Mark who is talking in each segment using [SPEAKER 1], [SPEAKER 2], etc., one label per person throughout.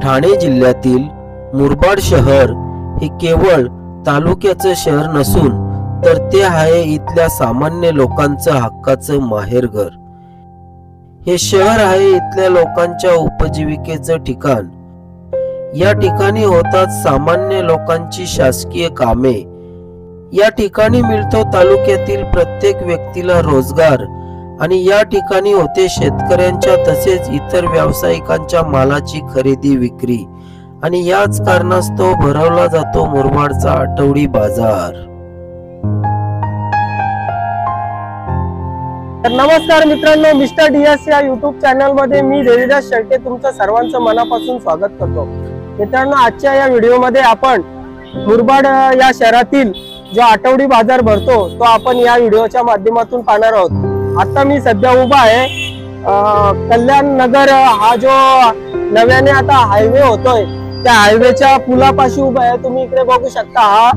[SPEAKER 1] ठाणे जिल्ह्यातील मुरबाड शहर हे केवळ तालुक्याचं शहर नसून तर ते आहे इथल्या सामान्य लोकांचं हक्काचं माहेरघर। हे शहर आहे इथल्या लोकांच्या उपजीविकेचं ठिकाण। या ठिकाणी होतात सामान्य लोकांची शासकीय कामे। या ठिकाणी मिळतो तालुक्यातील प्रत्येक व्यक्तीला रोजगार आणि या ठिकाणी होते शेतकऱ्यांच्या तसेच इतर व्यावसायिकांच्या मालाची खरेदी विक्री आणि याच कारणास्तव भरवला जातो मुरबाडचा आठवडी बाजार।
[SPEAKER 2] नमस्कार मित्रांनो, मिस्टर डीएस या युट्यूब चॅनल मध्ये मी देवीदास शेळके तुमचं सर्वांचं मनापासून स्वागत करतो। मित्रांनो, आजच्या या व्हिडिओ मध्ये आपण मुरबाड या शहरातील जो आठवडी बाजार भरतो तो आपण या व्हिडिओच्या माध्यमातून पाहणार आहोत। आता मी सध्या उभा आहे कल्याण नगर हा जो नव्याने आता हायवे होतोय त्या हायवेच्या पुलापाशी उभा आहे। तुम्ही इकडे बघू शकता, हा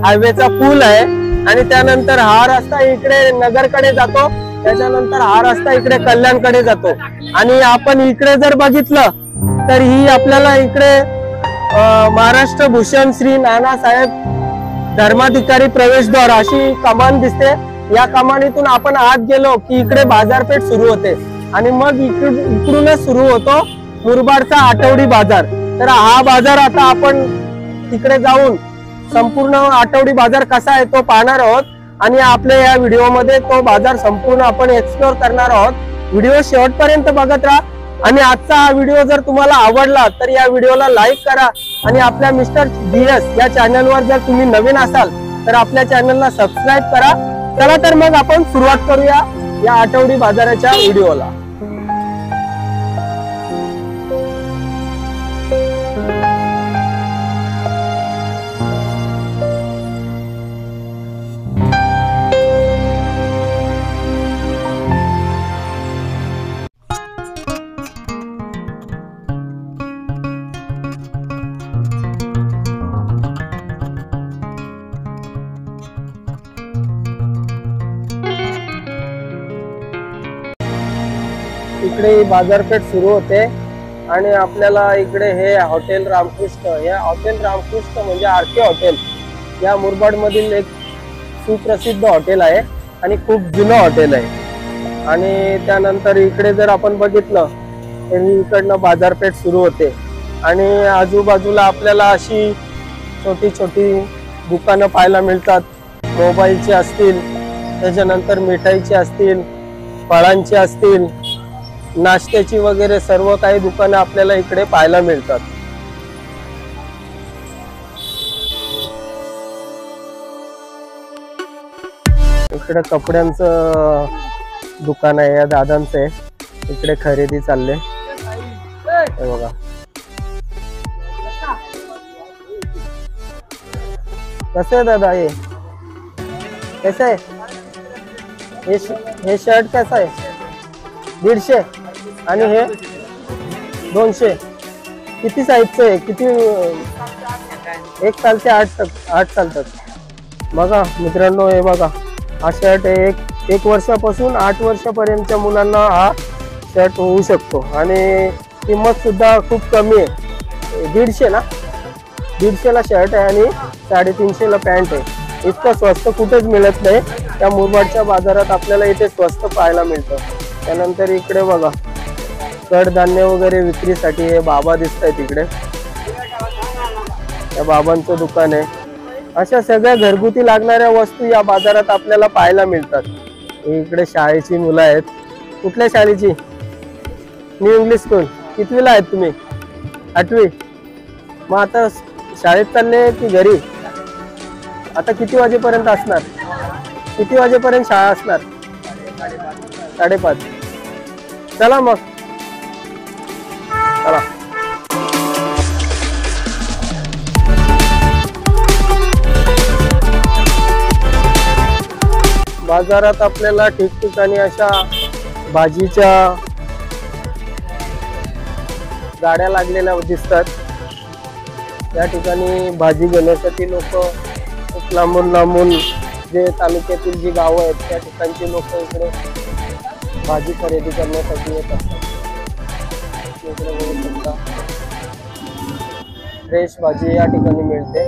[SPEAKER 2] हायवेचा पूल आहे आणि त्यानंतर हा रस्ता इकडे नगरकडे जातो, त्याच्यानंतर हा रस्ता इकडे कल्याणकडे जातो। आणि आपण इकडे जर बघितलं तर ही आपल्याला इकडे महाराष्ट्र भूषण श्री नानासाहेब धर्माधिकारी प्रवेशद्वार अशी कमान दिसते। या कमानीतून आपण आत गेलो की इकडे बाजारपेठ सुरू होते आणि मग इकडूनच सुरू होतो मुरबाडचा आठवडी बाजार। तर हा बाजार आता आपण तिकडे जाऊन संपूर्ण आठवडी बाजार कसा आहे तो पाहणार आहोत आणि आपल्या या व्हिडिओ मध्ये तो बाजार संपूर्ण आपण एक्सप्लोर करणार आहोत। व्हिडिओ शेवटपर्यंत बघत राहा आणि आजचा हा व्हिडिओ जर तुम्हाला आवडला तर या व्हिडिओला लाईक करा आणि आपल्या मिस्टर डीएस या चॅनलवर जर तुम्ही नवीन असाल तर आपल्या चॅनलला सबस्क्राईब करा। चला तर मग आपण सुरुवात करूया या आठवडी बाजाराच्या व्हिडिओला। इकडे बाजारपेठ सुरू होते आणि आपल्याला इकडे हे हॉटेल रामकृष्ण, हे हॉटेल रामकृष्ण म्हणजे आरके हॉटेल या मुरबाड मधील एक सुप्रसिद्ध हॉटेल आहे आणि खूप जुनं हॉटेल आहे। आणि त्यानंतर इकडे जर आपण बघितलं तर इकडनं बाजारपेठ सुरू होते आणि आजूबाजूला आपल्याला अशी छोटी छोटी दुकानं पाहायला मिळतात। मोबाईलची असतील, त्याच्यानंतर मिठाईची असतील, फळांची असतील, नाश्त्याची वगैरे सर्व काही दुकानं आपल्याला इकडे पाहायला मिळतात। इकडे कपड्यांचं दुकान आहे, या दादांचं आहे, इकडे खरेदी चालले हे बघा। कसं आहे दादा, हे कसं आहे? हे शर्ट कसं आहे? 150 आणि हे 200। किती साईजचं आहे? किती? 1 साल ते 8 चालतात। बघा मित्रांनो, हे बघा हा शर्ट आहे, 1 वर्षापासून 8 वर्षापर्यंतच्या मुलांना हा शर्ट होऊ शकतो आणि किंमत सुद्धा खूप कमी आहे। 150 ना, 150 ला शर्ट आहे आणि 350 ला पॅन्ट आहे। इतकं स्वस्त कुठेच मिळत नाही, त्या मुरबाडच्या बाजारात आपल्याला इथे स्वस्त पाहायला मिळतं। त्यानंतर इकडे बघा कडधान्य वगैरे विक्रीसाठी हे बाबा दिसत आहेत इकडे, या बाबांचं दुकान आहे। अशा सगळ्या घरगुती लागणाऱ्या वस्तू या बाजारात आपल्याला पाहायला मिळतात। इकडे शाळेची मुलं आहेत। कुठल्या शाळेची? New English school. कितवीला आहेत तुम्ही? 8वी। मग आता शाळेत चालले की घरी? आता किती वाजेपर्यंत असणार? किती वाजेपर्यंत शाळा असणार? 5:30। चला मग, चला। बाजारात आपल्याला ठिकठिकाणी अशा भाजीच्या गाड्या लागलेल्या दिसतात। या ठिकाणी भाजी घेण्यासाठी लोक खूप लांबून जे तालुक्यातील जी गावं आहेत त्या ठिकाणची लोक इकडे भाजी खरेदी करण्यासाठी येत असतात। इकडे बघू शकता फ्रेश भाजी या ठिकाणी मिळते.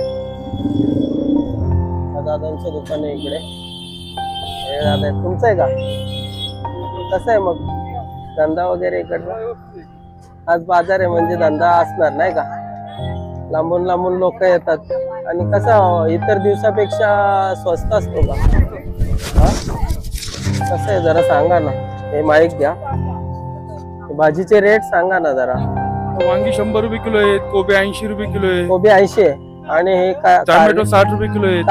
[SPEAKER 2] दादांचं दुकान आहे इकडे. हे दादा तुमचं आहे का? कसं आहे मग धंदा वगैरे इकडचा? आज बाजार आहे म्हणजे धंदा असणार नाही का? लांबून लांबून लोक येतात. आणि कसं इतर दिवसापेक्षा स्वस्त असतो का? कसं आहे जरा सांगा ना. हे माईक द्या. भाजीचे रेट सांगा ना जरा.
[SPEAKER 3] वांगी 100 रुपये किलो आहेत, कोबी 80 रुपये किलो आहे,
[SPEAKER 2] कोबी 80 आहे. आणि हे
[SPEAKER 3] टोमॅटो 60 रुपये किलो आहेत,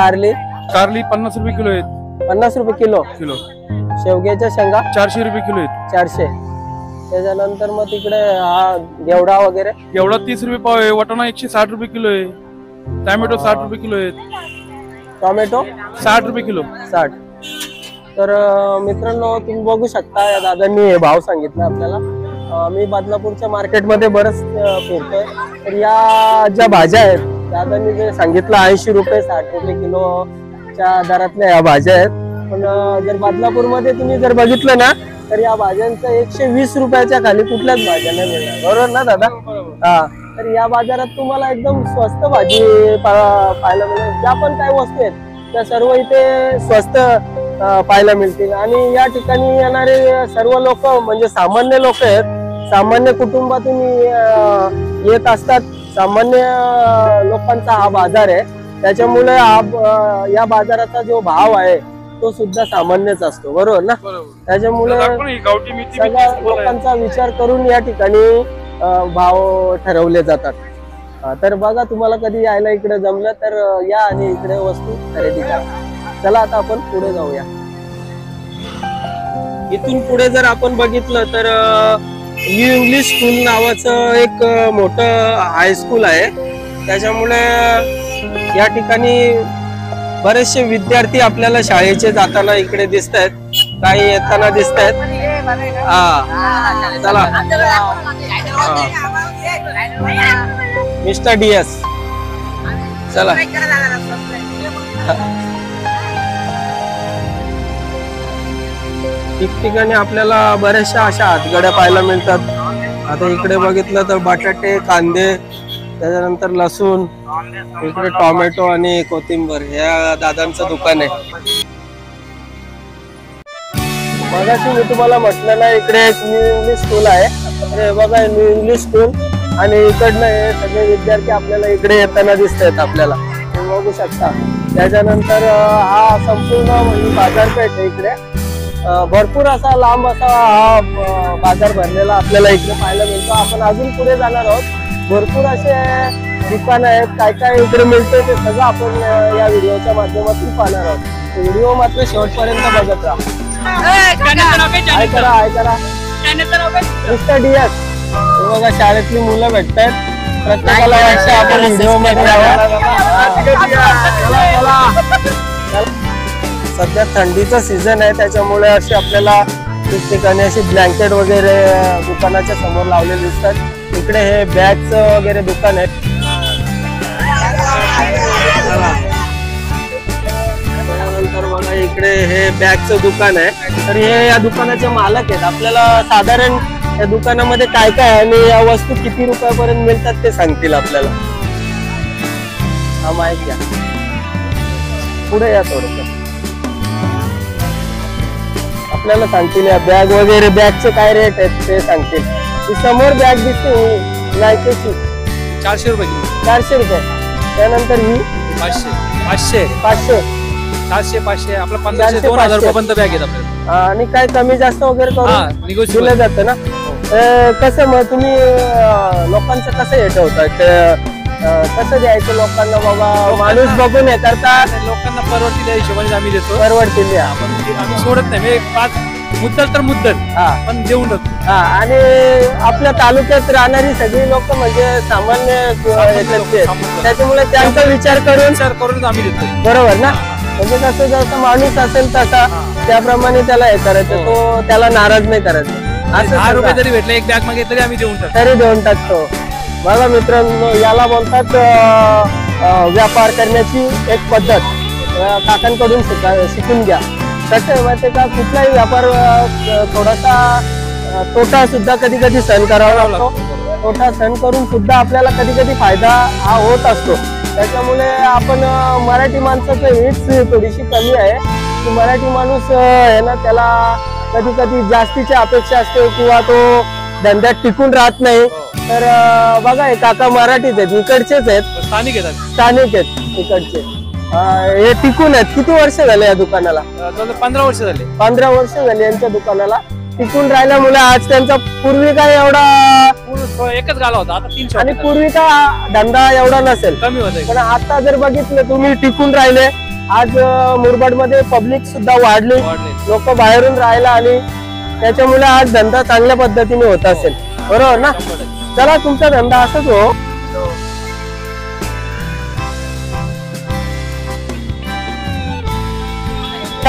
[SPEAKER 3] कारली 50 रुपये किलो आहेत.
[SPEAKER 2] 50 रुपये किलो. शेवग्याच्या शेंगा
[SPEAKER 3] 400 रुपये किलो आहेत.
[SPEAKER 2] 400. त्याच्यानंतर मग तिकडे हा घेवडा वगैरे.
[SPEAKER 3] घेवडा 30 रुपये पाव आहे, वाटाणा 160 रुपये किलो आहे, टोमॅटो 60 रुपये किलो आहेत.
[SPEAKER 2] टोमॅटो
[SPEAKER 3] 60 रुपये किलो.
[SPEAKER 2] 60. तर मित्रांनो तुम्ही बघू शकता या दादांनी हे भाव सांगितले आपल्याला. मी बदलापूरच्या मार्केटमध्ये बरंच फिरतोय. तर या ज्या भाज्या आहेत दादांनी जे सांगितलं 80 रुपये 60 रुपये किलोच्या दरातल्या या भाज्या आहेत. पण जर बदलापूरमध्ये तुम्ही जर बघितलं ना तर या भाज्यांचं 120 रुपयाच्या खाली कुठल्याच भाज्या नाही मिळणार. बरोबर ना दादा? हा. तर या बाजारात तुम्हाला एकदम स्वस्त भाजी पाहायला मिळेल. ज्या पण काही वस्तू आहेत त्या सर्व इथे स्वस्त पाहायला मिळतील. आणि या ठिकाणी येणारे सर्व लोक म्हणजे सामान्य लोक आहेत. सामान्य कुटुंबातून येत असतात. सामान्य लोकांचा हा बाजार आहे. त्याच्यामुळे या बाजाराचा जो भाव आहे तो सुद्धा सामान्यच असतो. बरोबर ना? त्याच्यामुळे सगळ्या लोकांचा विचार करून या ठिकाणी भाव ठरवले जातात. तर बघा तुम्हाला कधी यायला इकडे जमलं तर या आणि इकडे वस्तू खरेदी करा. चला आता आपण पुढे जाऊया. इथून पुढे जर आपण बघितलं तर न्यू इंग्लिश स्कूल नावाचं एक मोठं हायस्कूल आहे. त्याच्यामुळे या ठिकाणी बरेचसे विद्यार्थी आपल्याला शाळेचे जाताना इकडे दिसत आहेत, काही येताना दिसत आहेत. चला मिस्टर DS चला. ठिकठिकाणी आपल्याला बऱ्याचशा अशा हातगाड्या पाहायला मिळतात. आता इकडे बघितलं तर बटाटे, कांदे, त्याच्यानंतर लसूण, इकडे टोमॅटो आणि कोथिंबीर या दादांचं दुकान आहे. मगाशी मी तुम्हाला म्हटलं ना इकडे एक न्यू इंग्लिश स्कूल आहे. अरे बघा न्यू इंग्लिश स्कूल. आणि इकडनं हे सगळे विद्यार्थी आपल्याला इकडे येताना दिसत आहेत आपल्याला. तुम्ही बघू शकता. त्याच्यानंतर हा संपूर्ण म्हणजे बाजारपेठ आहे इकडे. भरपूर असा लांब असा हा बाजार भरलेला आपल्याला इकडे पाहायला मिळतो. आपण अजून पुढे जाणार आहोत. भरपूर असे दुकान आहेत. काय काय इकडे मिळते ते सगळं आपण या व्हिडिओच्या माध्यमातून पाहणार आहोत. व्हिडिओ मात्र शेवटपर्यंत बघत राहा. ऐकरा मिस्टर DS. बघा शाळेतली मुलं भेटतात. प्रत्येकाला वाटतं आपण व्हिडिओ मध्ये सध्या थंडीचा सीझन आहे. त्याच्यामुळे अशी आपल्याला ठिकठिकाणी अशी ब्लँकेट वगैरे दुकानाच्या समोर लावलेले दिसतात. इकडे हे बॅग्स वगैरे दुकान आहेत. त्यानंतर बघा इकडे हे बॅगचं दुकान आहे. तर हे या दुकानाचे मालक आहेत. आपल्याला साधारण या दुकानामध्ये काय काय आहे आणि या वस्तू किती रुपयापर्यंत मिळतात ते सांगतील आपल्याला. हा माहिती घ्या. पुढे या थोडस. आपल्याला सांगतील या बॅग वगैरे बॅगचे काय रेट आहेत ते सांगतील. समोर बॅग दिसते नायकीची
[SPEAKER 3] 400 रुपये किलो.
[SPEAKER 2] 400 रुपये. त्यानंतर ही
[SPEAKER 3] 500
[SPEAKER 2] 500
[SPEAKER 3] 700 500 आपला 1500 2000 रुपयापर्यंत बॅग आहेत आपल्याला.
[SPEAKER 2] आणि काय कमी जास्त वगैरे करून दिलं जातं ना. कसं मग तुम्ही लोकांचं कसं हे ठेवतात? कसं द्यायचं लोकांना? बाबा माणूस बघून हे करतात.
[SPEAKER 3] लोकांना परवडतील या हिशोबाने आम्ही देतो.
[SPEAKER 2] परवडतील
[SPEAKER 3] आम्ही सोडत नाही. 5 मुद्दल तर मुद्दल पण देऊन देतो.
[SPEAKER 2] आणि आपल्या तालुक्यात राहणारी सगळी लोक म्हणजे सामान्य त्याच्यामुळे त्यांचा विचार करून आम्ही देतो. बरोबर ना? म्हणजे कसं जसं माणूस असेल तसा त्याप्रमाणे त्याला हे करायचं. तो त्याला नाराज नाही करायचं.
[SPEAKER 3] 10 रुपये जरी भेटले एक बॅग मागे तरी आम्ही
[SPEAKER 2] देऊन टाकतो. बघा मित्रांनो याला बोलतात व्यापार करण्याची एक पद्धत. काकांकडून शिकून घ्या. कसं आहे माहिती का? कुठलाही व्यापार थोडासा तोटा सुद्धा कधी कधी सहन करावा लागतो. तोटा सहन करून सुद्धा आपल्याला कधी कधी फायदा हा होत असतो. त्याच्यामुळे आपण मराठी माणसाचं हीच थोडीशी कमी आहे की मराठी माणूस आहे ना, त्याला कधी कधी जास्तीची अपेक्षा असते किंवा तो धंद्यात टिकून राहत नाही. तर बघा हे काका मराठीच आहेत, इकडचेच आहेत, स्थानिक आहेत इकडचे. हे टिकून आहेत. किती वर्ष झाले या दुकानाला?
[SPEAKER 3] 15 वर्ष झाले.
[SPEAKER 2] 15 वर्ष झाली यांच्या दुकानाला टिकून राहिल्यामुळे आज त्यांचा पूर्वी काय एवढा
[SPEAKER 3] एकच गाला होता, आता 3
[SPEAKER 2] आणि पूर्वी का धंदा एवढा नसेल,
[SPEAKER 3] कमी होता.
[SPEAKER 2] पण आता जर बघितलं तुम्ही टिकून राहिले. आज मुरबाड मध्ये पब्लिक सुद्धा वाढली, लोक बाहेरून राहायला आली, त्याच्यामुळे आज धंदा चांगल्या पद्धतीने होत असेल. बरोबर ना? चला तुमचा धंदा असाच हो.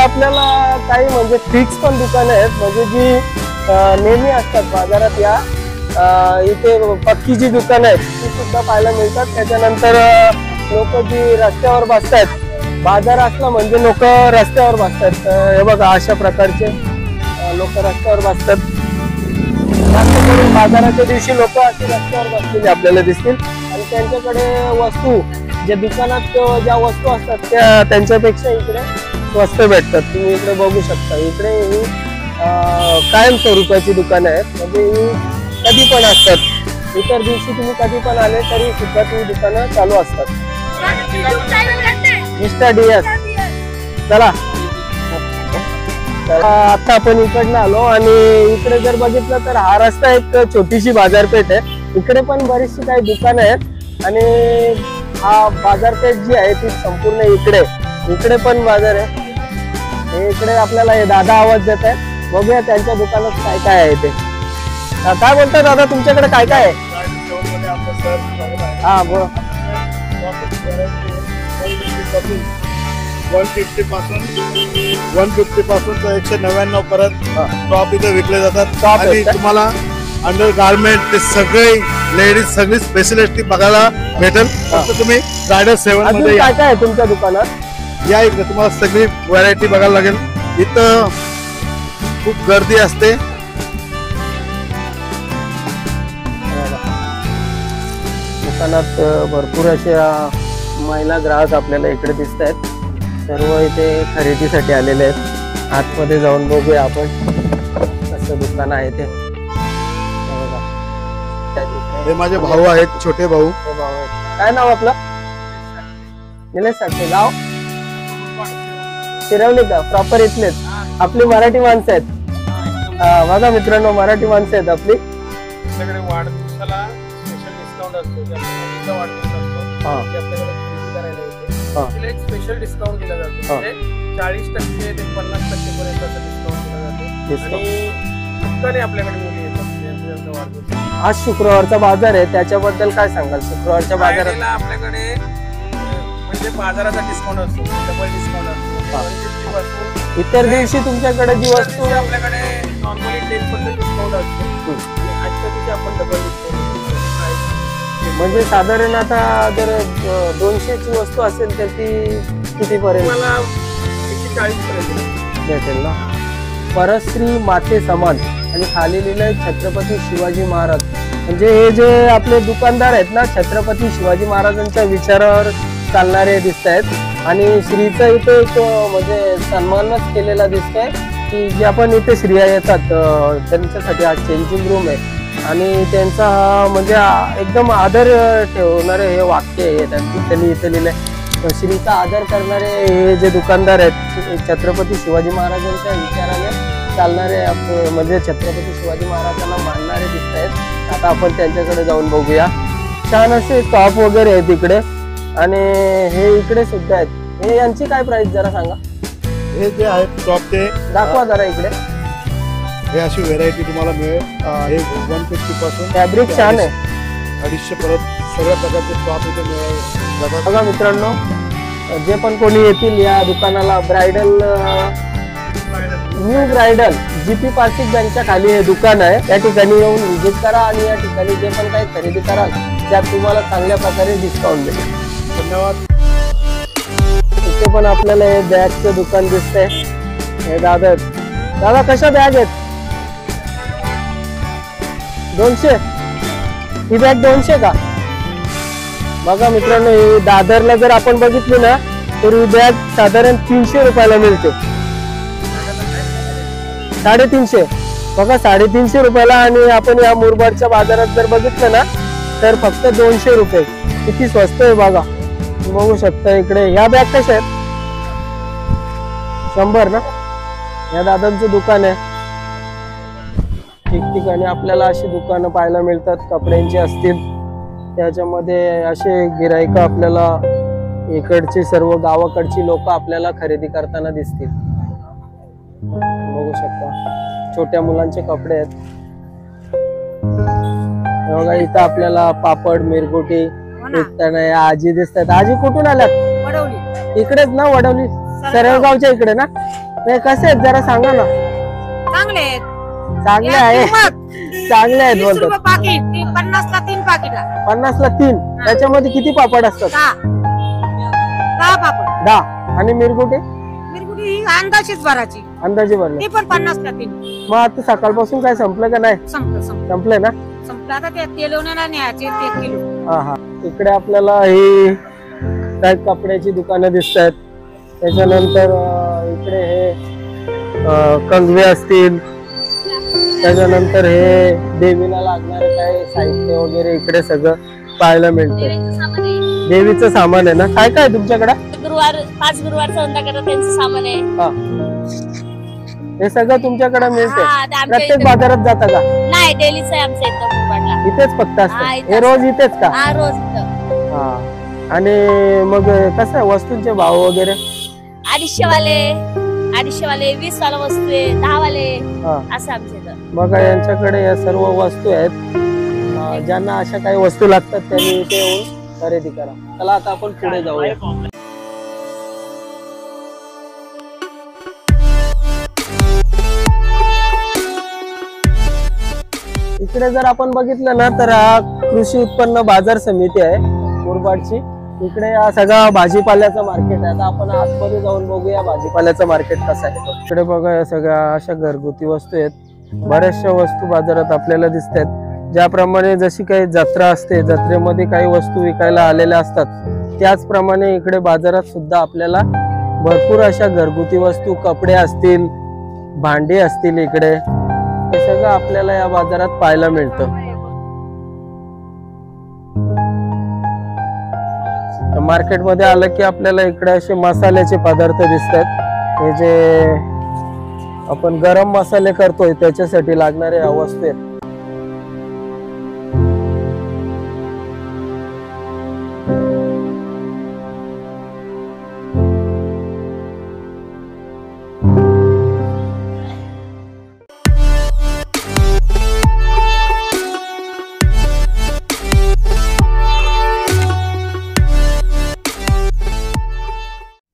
[SPEAKER 2] आपल्याला काही म्हणजे फिक्स पण दुकानं आहेत, म्हणजे जी नेहमी असतात बाजारात. या इथे पक्की जी दुकानं आहेत ती सुद्धा पाहायला मिळतात. त्याच्यानंतर लोक जी रस्त्यावर बसतात, बाजार असला म्हणजे लोक रस्त्यावर बसतात. हे बघा अशा प्रकारचे लोक रस्त्यावर बसतात. जास्त करून बाजाराच्या दिवशी लोक असे रस्त्यावर बसलेले आपल्याला दिसतील आणि त्यांच्याकडे वस्तू ज्या दुकानात ज्या वस्तू असतात त्या त्यांच्यापेक्षा इकडे स्वस्त भेटतात. तुम्ही इकडे बघू शकता. इकडे ही कायम स्वरूपाची दुकानं आहेत, म्हणजे ही कधी पण असतात. इतर दिवशी तुम्ही कधी पण आले तरी सुद्धा ती दुकानं चालू असतात. Mister DS. चला आता आपण इकडनं आलो आणि इकडे जर बघितलं तर हा रस्ता एक छोटीशी बाजारपेठ आहे. इकडे पण बरीचशी काही दुकानं आहेत आणि हा बाजारपेठ जी आहे ती संपूर्ण इकडे पण बाजार आहे. हे इकडे आपल्याला हे दादा आवाज देत आहेत. बघूया त्यांच्या दुकानात काय काय आहे ते. काय बोलतात दादा, तुमच्याकडे काय काय आहे? हा बोल.
[SPEAKER 4] 150 पासून तर 199 पर्यंत टॉप इथे विकले जातात. आणि तुम्हाला अंडर गार्मेंट ते सगळे लेडीज सगळी स्पेशलिस्ट बघायला भेटेल. फक्त तुम्ही रायडर 7 मध्ये
[SPEAKER 2] काय काय आहे तुमच्या दुकानात?
[SPEAKER 4] या इकडे तुम्हाला सगळी व्हरायटी बघायला लागेल. इथं खूप गर्दी असते.
[SPEAKER 2] दुकानात भरपूर अशा महिला ग्राहक आपल्याला इकडे दिसत आहेत. सर्व इथे खरेदीसाठी आलेले आहेत. आतमध्ये जाऊन बघूया आपण कसं दुकान आहे ते.
[SPEAKER 4] हे माझे भाऊ आहेत, छोटे भाऊ.
[SPEAKER 2] काय नाव आपलं? निलेश साठे. गाव शिरवली का? प्रॉपर इथलेच. आपली मराठी माणसं आहेत. बघा मित्रांनो, मराठी माणसं आहेत आपली.
[SPEAKER 3] आपल्याकडे वाढदिवसाला स्पेशल डिस्काउंट असतो. आपल्याकडे वाढदिवस असतो, आपल्याकडे खरेदी करायला येते, एक स्पेशल डिस्काउंट दिला जातो. म्हणजे 40% ते 50% पर्यंत डिस्काउंट दिला जातो. आणि फक्त आपल्याकडे मुली येतात वाढदिवस.
[SPEAKER 2] आज शुक्रवारचा बाजार आहे, त्याच्याबद्दल काय सांगाल? शुक्रवारच्या बाजारात
[SPEAKER 3] आपल्याकडे म्हणजे बाजाराचा डिस्काउंट असतो, डबल डिस्काउंट असतो.
[SPEAKER 2] इतर दिवशी तुमच्याकडे जी वस्तू
[SPEAKER 3] आपल्याकडे नॉर्मली 10% डिस्काउंट असतो. आजच्या दिवशी आपण डबल डिस्काउंट.
[SPEAKER 2] म्हणजे साधारण आता जर 200 ची वस्तू असेल तर ती किती पर्यंत?
[SPEAKER 3] मला 140 पर्यंत
[SPEAKER 2] भेटेल ना. परस्त्री माते समान आणि खाली लिहिलंय छत्रपती शिवाजी महाराज. म्हणजे हे जे आपले दुकानदार आहेत ना, छत्रपती शिवाजी महाराजांच्या विचारावर चालणारे दिसत आहेत. आणि श्रीचा इथे एक म्हणजे सन्मानच केलेला दिसतोय की ज्या पण इथे स्त्रिया येतात त्यांच्यासाठी आज चेंजिंग रूम आहे. आणि त्यांचा म्हणजे एकदम आदर ठेवणारे हे वाक्य आहे त्यांनी इथे लिहिलंय. श्रीचा आदर करणारे हे जे दुकानदार आहेत छत्रपती शिवाजी महाराजांच्या विचाराने चालणारे, म्हणजे छत्रपती शिवाजी महाराजांना मानणारे दिसत आहेत. आता आपण त्यांच्याकडे जाऊन बघूया. छान असे टॉप वगैरे आहेत इकडे आणि हे इकडे सुद्धा आहेत. हे यांची काय प्राइस जरा सांगा?
[SPEAKER 4] हे जे आहेत टॉप ते
[SPEAKER 2] दाखवा जरा इकडे.
[SPEAKER 4] हे अशी व्हेरायटी तुम्हाला मिळेल. हे 150 पासून
[SPEAKER 2] फॅब्रिक छान आहे.
[SPEAKER 4] 250 परत सगळ्या प्रकारचे टॉप इथे मिळतात.
[SPEAKER 2] बघा मित्रांनो, जे पण कोणी येतील या दुकानाला, ब्रायडल न्यू ब्रायडल GP पासिक यांच्या खाली हे दुकान आहे. त्या ठिकाणी येऊन व्हिजिट करा आणि या ठिकाणी जे पण काही खरेदी कराल त्यात तुम्हाला चांगल्या प्रकारे डिस्काउंट भेटेल.
[SPEAKER 4] धन्यवाद.
[SPEAKER 2] इथे पण आपल्याला हे बॅगचं दुकान दिसतंय. हे दादा कशा बॅग आहेत? 200. ही बॅग 200 का? बघा मित्रांनो, ही दादरला जर आपण बघितली ना तर ही बॅग साधारण 300 रुपयाला मिळते. 350. बघा 350 रुपयाला. आणि आपण या मुरबाडच्या बाजारात जर बघितलं ना तर फक्त 200 रुपये. किती स्वस्त आहे बघा. बघू शकता इकडे. ह्या बॅग कशा आहेत? 100 ना. या दादांचं दुकान आहे. ठिकठिकाणी आपल्याला अशी दुकानं पाहायला मिळतात, कपड्यांची असतील त्याच्यामध्ये. असे गिराईक आपल्याला इकडची सर्व गावाकडची लोक आपल्याला खरेदी करताना दिसतील. बघू शकता छोट्या मुलांचे कपडे आहेत. बघा इथं आपल्याला पापड मिरगुटी विकताना या आजी दिसतात. आजी कुठून आल्यात?
[SPEAKER 5] वडवली.
[SPEAKER 2] इकडेच ना? वडवली सरळगावच्या इकडे ना? कसे आहेत जरा सांगा ना.
[SPEAKER 5] चांगले आहेत.
[SPEAKER 2] चांगले आहे. चांगले आहेत
[SPEAKER 5] 20 रुपये
[SPEAKER 2] बोलतात.
[SPEAKER 5] पाकिट. 50 ला 3 पाकिट.
[SPEAKER 2] 50 ला 3. त्याच्यामध्ये किती पापड असतात?
[SPEAKER 5] 10 पापड.
[SPEAKER 2] 10. आणि मिरगुटी?
[SPEAKER 5] मिरगुटी ही अंदाजेच भरायची.
[SPEAKER 2] अंदाजे भरले.
[SPEAKER 5] ती पण 50 ला 3.
[SPEAKER 2] मग आता सकाळपासून काय संपलं का नाही? संपलंय ना?
[SPEAKER 5] संपलं. आता ते तेलवण्याला न्यायचे 1 किलो.
[SPEAKER 2] हा. इकडे आपल्याला ही काय कपड्याची दुकानं दिसत आहेत. त्याच्यानंतर इकडे हे कंगवे असतील. त्याच्यानंतर हे देवीला लागणारे काय साहित्य वगैरे इकडे सगळं पाहायला मिळतं. देवीचं सामान आहे ना? काय काय तुमच्याकडे?
[SPEAKER 6] 5 गुरुवार संध्याकाळी त्यांचं सामान आहे.
[SPEAKER 2] हे सगळं तुमच्याकडे मिळते? प्रत्येक बाजारात जाता का?
[SPEAKER 6] नाही, डेलीच आहे आमच्या इथं मुरबाडला.
[SPEAKER 2] इथेच फक्त असतं? हे रोज इथेच का?
[SPEAKER 6] हा, रोज इथं.
[SPEAKER 2] हा. आणि मग कसं आहे वस्तूंचे भाव वगैरे?
[SPEAKER 6] 250 वाले 20 वाला वस्तू आहे, 10 वाले असं आमच्या इथं.
[SPEAKER 2] बघा यांच्याकडे या सर्व वस्तू आहेत. ज्यांना अशा काही वस्तू लागतात त्यांनी इथे येऊन खरेदी करा. चला आता आपण पुढे जाऊया. इकडे जर आपण बघितलं ना तर हा कृषी उत्पन्न बाजार समिती आहे मुरबाडची. इकडे हा सगळा भाजीपाल्याचं मार्केट आहे. आता आपण आतमध्ये जाऊन बघूया भाजीपाल्याचं मार्केट कसं आहे. इकडे बघा या सगळ्या अशा घरगुती वस्तू आहेत. बऱ्याचशा वस्तू बाजारात आपल्याला दिसतात. ज्याप्रमाणे जशी काही जत्रा असते, जत्रेमध्ये काही वस्तू विकायला आलेल्या असतात, त्याचप्रमाणे इकडे बाजारात सुद्धा आपल्याला भरपूर अशा घरगुती वस्तू, कपडे असतील, भांडी असतील, इकडे हे सगळं आपल्याला या बाजारात पाहायला मिळतं. मार्केटमध्ये आलं की आपल्याला इकडे असे मसाल्याचे पदार्थ दिसतात. हे जे आपण गरम मसाले करतोय त्याच्यासाठी लागणाऱ्या वस्तू आहेत.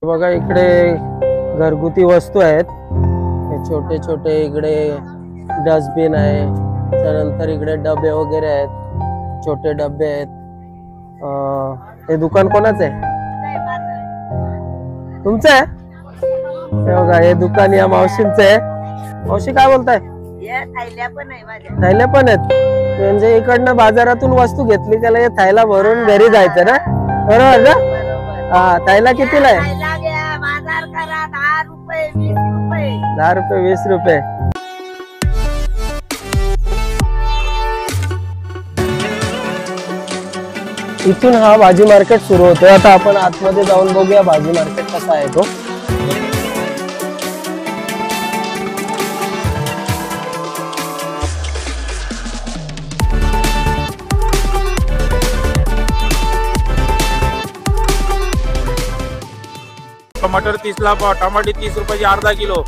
[SPEAKER 2] बघा इकडे घरगुती वस्तू आहेत. हे छोटे छोटे इकडे डस्टबिन आहे. त्यानंतर इकडे डबे वगैरे आहेत, छोटे डबे आहेत. हे दुकान कोणाचं आहे? तुमचं आहे? हे बघा हे दुकान या मावशींचं आहे. मावशी काय बोलताय? थैल्या पण आहेत. म्हणजे इकडनं बाजारातून वस्तू घेतली त्याला हे थैला भरून घरी जायचं ना? बरोबर ना? हा. थैला कितीला आहे? 10 रुपये 20 रुपये. इथून हा भाजी मार्केट सुरू होतोय. आता आपण आतमध्ये जाऊन बघूया भाजी मार्केट कसा आहे तो.
[SPEAKER 3] टमाटर 30 ला पाव, टमाटे 30 रुपयाची अर्धा किलो.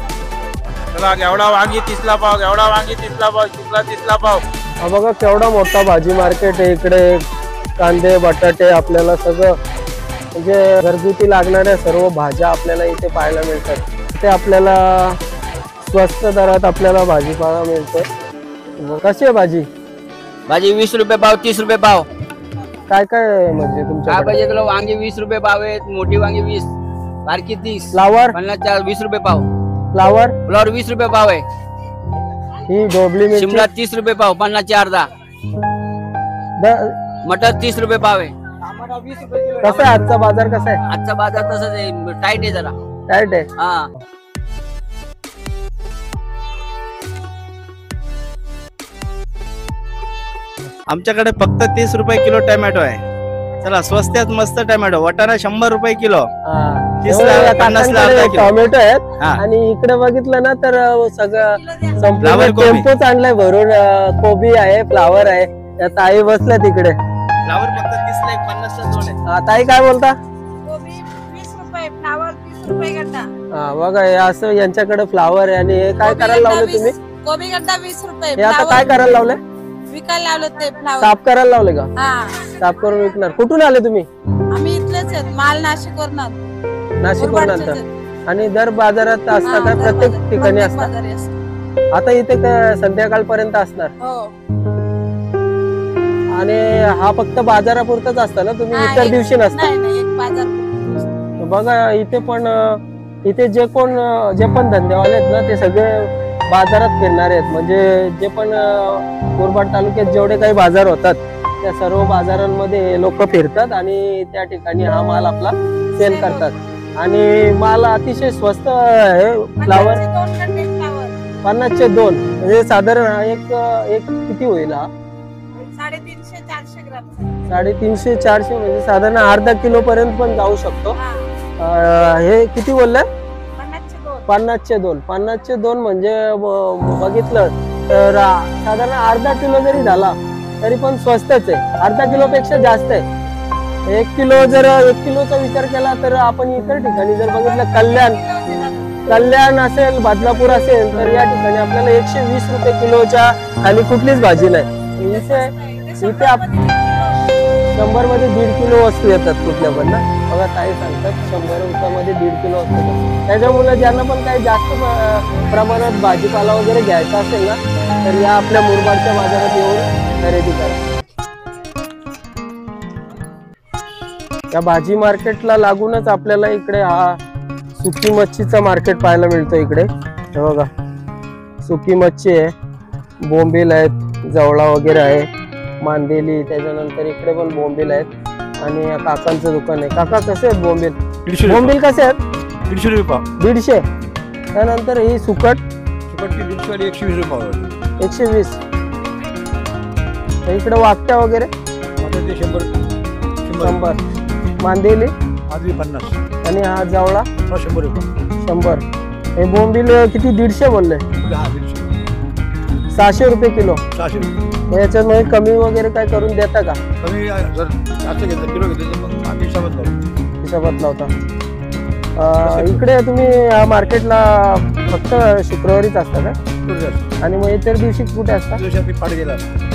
[SPEAKER 3] चला घेवडा वांगी 30 ला पाव, घेवडा वांगी 30 ला पाव, शिमला 30 ला पाव.
[SPEAKER 2] हा बघा केवढा मोठा भाजी मार्केट आहे. इकडे कांदे, बटाटे, आपल्याला सगळं म्हणजे घरगुती लागणाऱ्या सर्व भाज्या आपल्याला इथे पाहायला मिळतात. इथे आपल्याला स्वस्त दरात आपल्याला भाजीपाला मिळतो. कशी आहे भाजी?
[SPEAKER 7] भाजी 20 रुपये पाव, 30 रुपये पाव.
[SPEAKER 2] काय काय म्हणजे तुमच्या
[SPEAKER 7] काय पाहिजे तुला? वांगी 20 रुपये पाव आहेत, मोठी वांगी 20, बारकी 30.
[SPEAKER 2] फ्लावर?
[SPEAKER 7] 50 20 रुपये पाव.
[SPEAKER 2] फ्लावर?
[SPEAKER 7] फ्लावर 20 रुपये पाव आहे.
[SPEAKER 2] ही ढोबली मिरची?
[SPEAKER 7] शिमला 30 रुपये पाव, 50 ची अर्धा. मटर 30 रुपये पाव आहे.
[SPEAKER 2] कसं आहे आजचा बाजार? कसा आहे
[SPEAKER 7] आजचा बाजार तसंच आहे, टाईट आहे जरा.
[SPEAKER 2] टाईट आहे.
[SPEAKER 7] हा.
[SPEAKER 8] आमच्याकडे फक्त 30 रुपये किलो टोमॅटो आहे. चला स्वस्तात मस्त टोमॅटो. वाटाणा 100 रुपये किलो. 30 ला, 50 ला अर्धा किलो.
[SPEAKER 2] टोमॅटो आहेत.
[SPEAKER 8] हा.
[SPEAKER 2] आणि इकडे बघितलं ना तर सगळं संपूर्ण
[SPEAKER 8] फ्लावर कोबी.
[SPEAKER 2] टेम्पोच आणलाय भरून. कोबी आहे, फ्लावर आहे. त्या ताई बसल्या तिकडे.
[SPEAKER 8] फ्लावर फक्त 30 ला 50 ला 2 आहे.
[SPEAKER 2] ताई काय बोलता?
[SPEAKER 5] कोबी 20 रुपये, फ्लावर 30 रुपये गड्डा.
[SPEAKER 2] हा बघा हे असं यांच्याकडे फ्लावर आहे. आणि हे काय करायला लावले तुम्ही?
[SPEAKER 5] कोबी गड्डा 20 रुपये.
[SPEAKER 2] हे आता काय करायला लावले?
[SPEAKER 5] विकायला लावले ते फ्लावर.
[SPEAKER 2] साफ करायला लावले का?
[SPEAKER 5] हा,
[SPEAKER 2] साफ करून विकणार. कुठून आले तुम्ही?
[SPEAKER 5] आम्ही इथलेच आहेत. माल नाशिकवरून आणतो.
[SPEAKER 2] नाशिकवरून
[SPEAKER 5] मुरबाडचेच
[SPEAKER 2] आणता.
[SPEAKER 5] आहेत.
[SPEAKER 2] आणि दर बाजारात असतात
[SPEAKER 5] हा,
[SPEAKER 2] का?
[SPEAKER 5] दर
[SPEAKER 2] प्रत्येक
[SPEAKER 5] बाजार-
[SPEAKER 2] ठिकाणी
[SPEAKER 5] प्रत्येक
[SPEAKER 2] असतात.
[SPEAKER 5] बाजारी असतात.
[SPEAKER 2] आता इथे संध्याकाळपर्यंत असणार.
[SPEAKER 5] हो.
[SPEAKER 2] आणि हा फक्त बाजारापुरताच असतं ना? तुम्ही
[SPEAKER 5] हा,
[SPEAKER 2] इतर
[SPEAKER 5] एक-
[SPEAKER 2] दिवशी नसता?
[SPEAKER 5] नाही नाही, एक बाजार.
[SPEAKER 2] बघा इथे पण इथे जे पण धंदेवाले आहेत ना ते सगळे बाजारात फिरणारे आहेत. म्हणजे जे पण मुरबाड तालुक्यात जेवढे काही बाजार होतात त्या सर्व बाजारांमध्ये लोक फिरतात आणि त्या ठिकाणी हा माल आपला सेल करतात. आणि माल अतिशय स्वस्त आहे. फ्लावर
[SPEAKER 5] 2 गड्डे फ्लावर.
[SPEAKER 2] 50चे 2 म्हणजे साधारण हा एक किती होईल? हा
[SPEAKER 5] 350-400 ग्राम.
[SPEAKER 2] 350-400 म्हणजे साधारण अर्धा किलो पर्यंत पण जाऊ शकतो. हे किती बोललाय? 50चे 2. 50चे 2 म्हणजे बघितलं तर साधारण अर्धा किलो जरी झाला तरी पण स्वस्तच आहे. अर्धा किलो पेक्षा जास्त आहे. 1 किलोचा विचार केला तर आपण इतर ठिकाणी जर बघितलं कल्याण असेल, बदलापूर असेल तर या ठिकाणी आपल्याला 120 रुपये किलोच्या खाली कुठलीच भाजी नाही. इथे 100 मध्ये 1.5 किलो वस्तू येतात कुठल्या पण ना. बघा ताई सांगतात 100 रुपयामध्ये 1.5 किलो वस्तू. त्याच्यामुळे ज्यांना पण काही जास्त प्रमाणात भाजीपाला वगैरे घ्यायचा असेल ना तर या आपल्या मुरबाडच्या बाजारात येऊन खरेदी करा. या भाजी मार्केटला लागूनच आपल्याला इकडे हा सुकी मच्छीचा मार्केट पाहायला मिळतो. इकडे हे बघा सुकी मच्छी आहे, बोंबील आहेत, जवळा वगैरे आहे, मांदेली. त्याच्यानंतर इकडे पण बोंबील आहेत. आणि काकांचं दुकान आहे. काका कसे आहेत बोंबील?
[SPEAKER 8] 150
[SPEAKER 2] बोंबील कसे आहेत?
[SPEAKER 8] 150 रुपये पाव.
[SPEAKER 2] 150. त्यानंतर ही सुकट
[SPEAKER 8] 150 वाली 120 रुपये पाव.
[SPEAKER 2] 120. इकडे वाकट्या वगैरे 100. मांदेली
[SPEAKER 8] 50.
[SPEAKER 2] आणि हा जवळा
[SPEAKER 8] 100 रुपये.
[SPEAKER 2] 100. हे बोंबील किती? 150 बोलले? 600 रुपये किलो.
[SPEAKER 8] 600 रुपये.
[SPEAKER 2] मग याच्यामध्ये कमी वगैरे काय करून देता का?
[SPEAKER 8] कमी जर जास्त घेतलं किलो घेतलं तर मग आम्ही
[SPEAKER 2] हिशोबात लावता. इकडे तुम्ही या मार्केटला फक्त शुक्रवारीच असता का? आणि मग इतर दिवशी कुठे असता?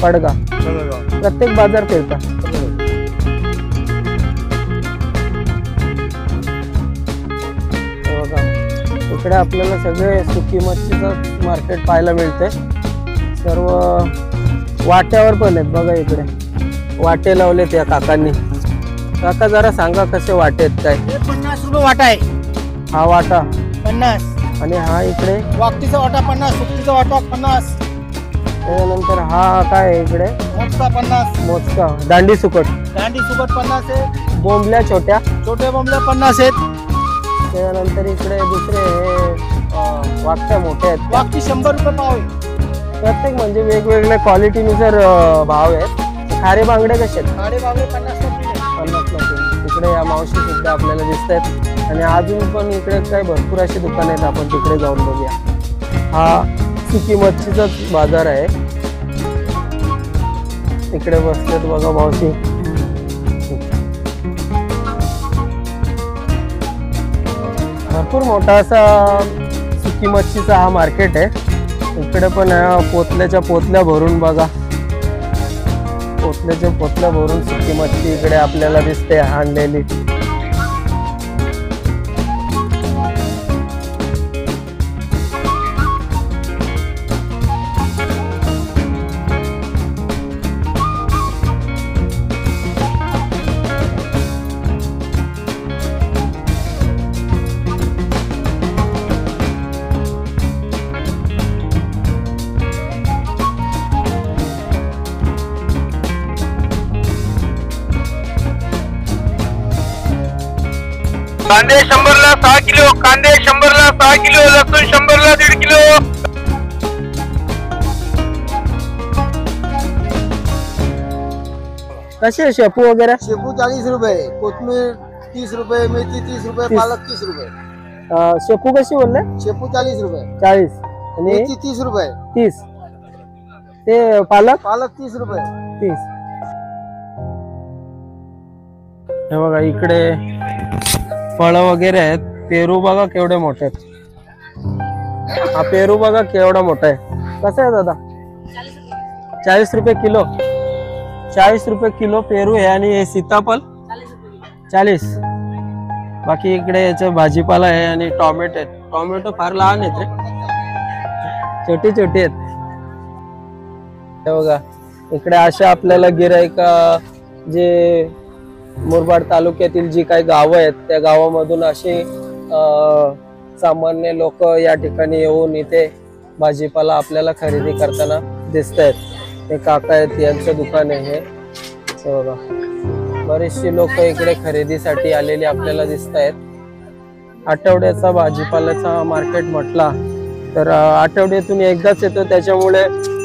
[SPEAKER 2] पडगा. प्रत्येक बाजार फिरता? बघा इकडे आपल्याला सगळे सुकी मच्छीचं मार्केट पाहायला मिळते. सर्व वाट्यावर पण आहेत. बघा इकडे वाटे लावले त्या काकांनी. काका जरा सांगा कसे वाटे आहेत काय?
[SPEAKER 9] 50 रुपये वाटा आहे.
[SPEAKER 2] हा वाटा
[SPEAKER 9] 50.
[SPEAKER 2] आणि हा इकडे
[SPEAKER 9] वाकटीचा वाटा 50, सुकटीचा वाटा 50.
[SPEAKER 2] त्यानंतर हा काय आहे इकडे?
[SPEAKER 9] मोजका 50.
[SPEAKER 2] मोजका दांडी सुकट.
[SPEAKER 9] दांडी सुकट 50 आहे.
[SPEAKER 2] बोंबल्या छोट्या
[SPEAKER 9] छोटे बोंबले 50 आहेत.
[SPEAKER 2] त्यानंतर इकडे दुसरे हे वाकट्या मोठ्या आहेत.
[SPEAKER 9] वाकटी 100 रुपये पाव आहे.
[SPEAKER 2] प्रत्येक म्हणजे वेगवेगळ्या क्वालिटीनुसार भाव आहेत. खारे बांगडे कसे आहेत?
[SPEAKER 9] खारे बांगडे 50 ला किलो.
[SPEAKER 2] 50 ला किलो. इकडे या मावशी सुद्धा आपल्याला दिसत आहेत. आणि अजून पण इकडे काही भरपूर अशी दुकान आहेत. आपण तिकडे जाऊन बघूया. हा सुकी मच्छीचाच बाजार आहे. इकडे बसलेत बघा मावशी. भरपूर मोठा असा सुकी मच्छीचा हा मार्केट आहे. इकडे पण पोतल्याच्या पोतल्या भरून बघा. पोतल्याच्या पोतल्या भरून सुकी मच्छी इकडे आपल्याला दिसते आणलेली.
[SPEAKER 10] कांदे 100ला 6 किलो, कांदे 100ला 6 किलो, लसूण 100ला 1.5 किलो.
[SPEAKER 2] कसे शेपू वगैरे?
[SPEAKER 9] शेपू 40 रुपये, कोथमीर 30 रुपये, मेथी 30 रुपये,
[SPEAKER 2] 30.
[SPEAKER 9] पालक 30 रुपये.
[SPEAKER 2] शेपू कशी बोलले?
[SPEAKER 9] शेपू 40 रुपये,
[SPEAKER 2] 40 आणि
[SPEAKER 9] मेथी 30 रुपये,
[SPEAKER 2] 30. ते पालक?
[SPEAKER 9] पालक 30 रुपये.
[SPEAKER 2] 30. हे बघा इकडे फळ वगैरे आहेत. पेरू बघा केवढे मोठे आहेत. हा पेरू बघा केवढा मोठा आहे. कसं आहे दादा? 40 रुपये किलो. 40 रुपये किलो पेरू आहे. आणि हे सीताफळ 40. बाकी इकडे याचं भाजीपाला आहे आणि टोमॅटो आहेत. टोमॅटो फार लहान आहेत रे, छोटी छोटी आहेत. हे बघा इकडे अशा आपल्याला गिराईक जे मुरबाड तालुक्यातील जी काही गावं आहेत त्या गावामधून असे सामान्य लोक या ठिकाणी येऊन इथे भाजीपाला आपल्याला खरेदी करताना दिसत आहेत. हे काका आहेत, यांचं दुकान आहे हे बघा. बरेचसे लोक इकडे खरेदीसाठी आलेले आपल्याला दिसत आहेत. आठवड्याचा भाजीपाल्याचा मार्केट म्हटला तर आठवड्यातून एकदाच येतो, त्याच्यामुळे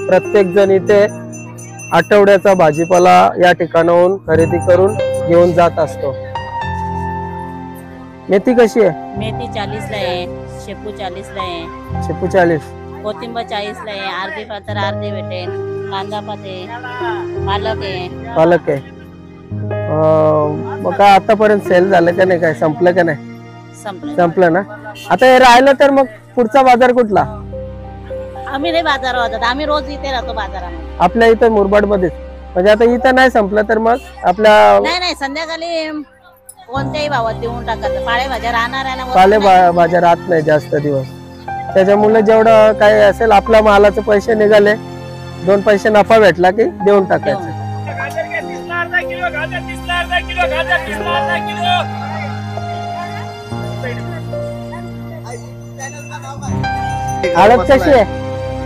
[SPEAKER 2] प्रत्येक जण इथे आठवड्याचा भाजीपाला या ठिकाणाहून खरेदी करून घेऊन जात असतो. मेथी कशी आहे?
[SPEAKER 6] मेथी 40 ला आहे, शेपू 40 ला आहे,
[SPEAKER 2] शेपू 40,
[SPEAKER 6] कोथिंबीर 40 ला आहे, अर्धी पातर अर्धी भेटेल, कांदा पात आहे, पालक आहे.
[SPEAKER 2] पालक आहे. मग काय आतापर्यंत सेल झालं का नाही? काय संपलं का नाही? संपलं ना. आता हे राहिलं तर मग पुढचा बाजार कुठला?
[SPEAKER 6] आम्ही नाही बाजारात जात, आम्ही रोज इथे राहतो बाजारामध्ये.
[SPEAKER 2] आपल्या इथं मुरबाड मध्येच. म्हणजे आता इथं नाही संपलं तर मग आपल्या
[SPEAKER 6] नाही संध्याकाळी कोणत्याही भावात देऊन टाकायचं. पालेभाज्या राहणार आहे ना,
[SPEAKER 2] भाज्या राहत नाही जास्त दिवस, त्याच्यामुळे जेवढं काही असेल आपल्या मालाचे पैसे निघाले, 2 पैसे नफा भेटला की देऊन टाकायचं. हळद कशी आहे?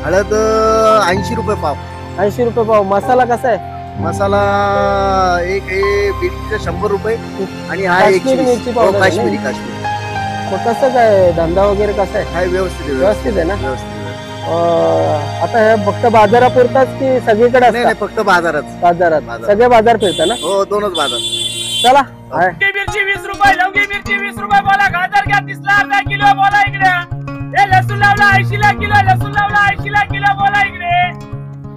[SPEAKER 9] हळद 80 रुपये पाव.
[SPEAKER 2] 80 रुपये पाव. मसाला कसा आहे?
[SPEAKER 9] मसाला एक बीटचा 100 रुपये आणि हा
[SPEAKER 2] काश्मीरी मिरची पावडर.
[SPEAKER 9] काश्मीरी.
[SPEAKER 2] मग कसं काय धंदा वगैरे कसा आहे?
[SPEAKER 9] हाय व्यवस्थित
[SPEAKER 2] आहे ना. आता हे फक्त बाजारापुरताच की सगळीकडे असतं?
[SPEAKER 9] फक्त बाजारात.
[SPEAKER 2] बाजारात सगळे बाजार फिरता ना?
[SPEAKER 9] हो, 2च बाजार.
[SPEAKER 2] चला.
[SPEAKER 10] मिरची 20 रुपये, लवंगी मिरची 20 रुपये बोला. गाजर घ्या 30 ला अर्धा किलो बोला इकडे. हे लसूण लावला 80 ला किलो, लसूण लावला 80 ला किलो बोला इकडे.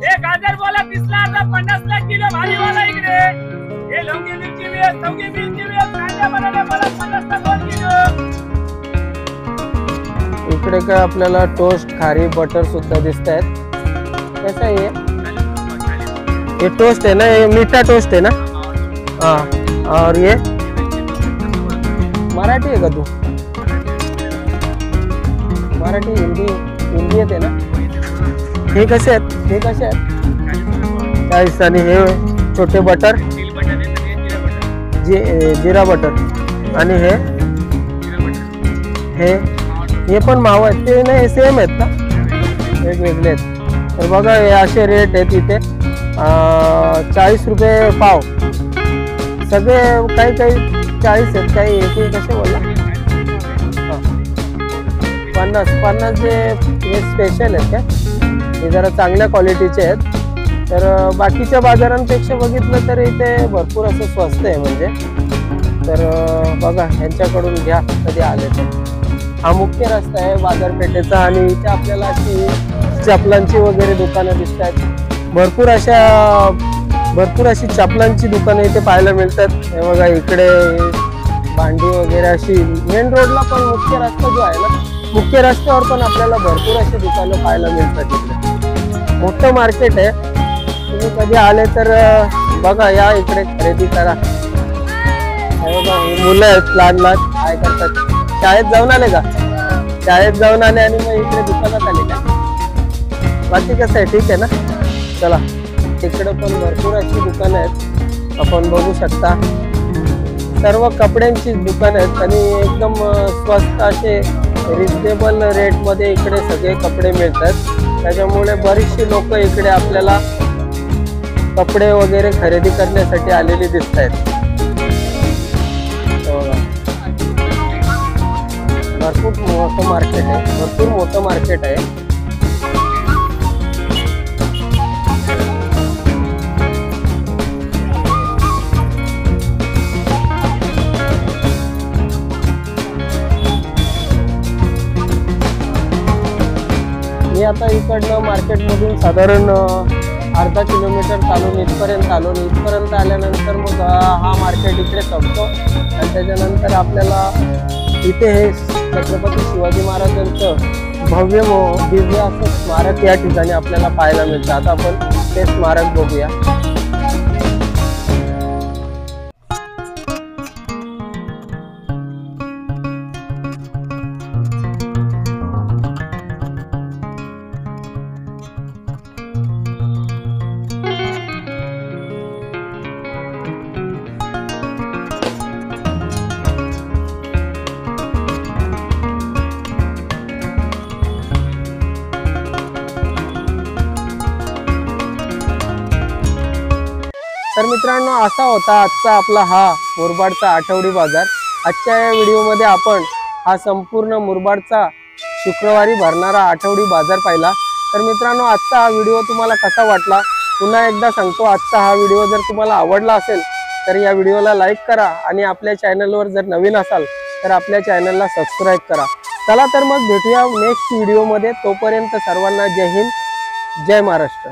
[SPEAKER 10] हे गाजर बोला 30 ला अर्धा 50 ला किलो भाजी बोला इकडे. हे लवंगी मिरची 20, लवंगी मिरची 20, कांदा बनाना बोला 50 ला 2 किलो.
[SPEAKER 2] इकडे काय आपल्याला टोस्ट, खारी, बटर सुद्धा दिसत आहेत. कसं आहे ये टोस्ट है ना, ये मीठा टोस्ट है ना. हाँ, और ये मराठी है का तू? मराठी हिंदी येते ना. हे कसे आहेत? हे कसे आहेत? 40. आणि हे छोटे बटर, जिरा बटर. आणि हे पण माव आहेत. ते नाही सेम आहेत ना, वेगवेगळे आहेत. तर बघा हे असे रेट आहेत इथे. 40 रुपये पाव. सगळे काही 40 आहेत, काही कसे बोलला 50 जे स्पेशल आहेत का, हे जरा चांगल्या क्वालिटीचे आहेत. तर बाकीच्या बाजारांपेक्षा बघितलं तर इथे भरपूर असं स्वस्त आहे म्हणजे. तर बघा ह्यांच्याकडून घ्या कधी आले तर. हा मुख्य रस्ता आहे बाजारपेठेचा आणि इथे आपल्याला अशी चपलांची वगैरे दुकानं दिसत आहेत. भरपूर अशी चपलांची दुकानं इथे पाहायला मिळतात. हे बघा इकडे भांडी वगैरे अशी मेन रोडला पण मुख्य रस्ता जो आहे ना, मुख्य रस्त्यावर पण आपल्याला भरपूर अशी दुकानं पाहायला मिळतात. इकडे मोठं मार्केट आहे. तुम्ही कधी आले तर बघा, या इकडे खरेदी करा. हे बघा मुलं आहेत लहान लहान, काय करतात? शाळेत जाऊन आले का? शाळेत जाऊन आले आणि मग इकडे दुकानात आले का? बाकी कसं आहे? ठीक आहे ना. चला, तिकडे पण भरपूर अशी दुकानं आहेत, आपण बघू शकता. सर्व कपड्यांची दुकानं आहेत आणि एकदम स्वस्त असे रिजनेबल रेटमध्ये इकडे सगळे कपडे मिळतात. त्याच्यामुळे बरीचशी लोक इकडे आपल्याला कपडे वगैरे खरेदी करण्यासाठी आलेली दिसत आहेत. भरपूर मोठं मार्केट आहे मी आता इकडनं मार्केटमधून साधारण अर्धा किलोमीटर चालून इथपर्यंत आल्यानंतर मग हा मार्केट इकडे संपतो आणि त्याच्यानंतर आपल्याला इथे हे छत्रपती शिवाजी महाराजांचं भव्य दिव्य असं स्मारक या ठिकाणी आपल्याला पाहायला मिळतं. आता आपण ते स्मारक बघूया. तर मित्रांनो, असा होता आजचा आपला हा मुरबाडचा आठवडी बाजार. आजच्या या व्हिडिओमध्ये आपण हा संपूर्ण मुरबाडचा शुक्रवारी भरणारा आठवडी बाजार पाहिला. तर मित्रांनो, आजचा हा व्हिडिओ तुम्हाला कसा वाटला पुन्हा एकदा सांगतो. आजचा हा व्हिडिओ जर तुम्हाला आवडला असेल तर या व्हिडिओला लाईक करा आणि आपल्या चॅनलवर जर नवीन असाल तर आपल्या चॅनलला सबस्क्राईब करा. चला तर मग भेटूया नेक्स्ट व्हिडिओमध्ये. तोपर्यंत सर्वांना जय हिंद, जय महाराष्ट्र.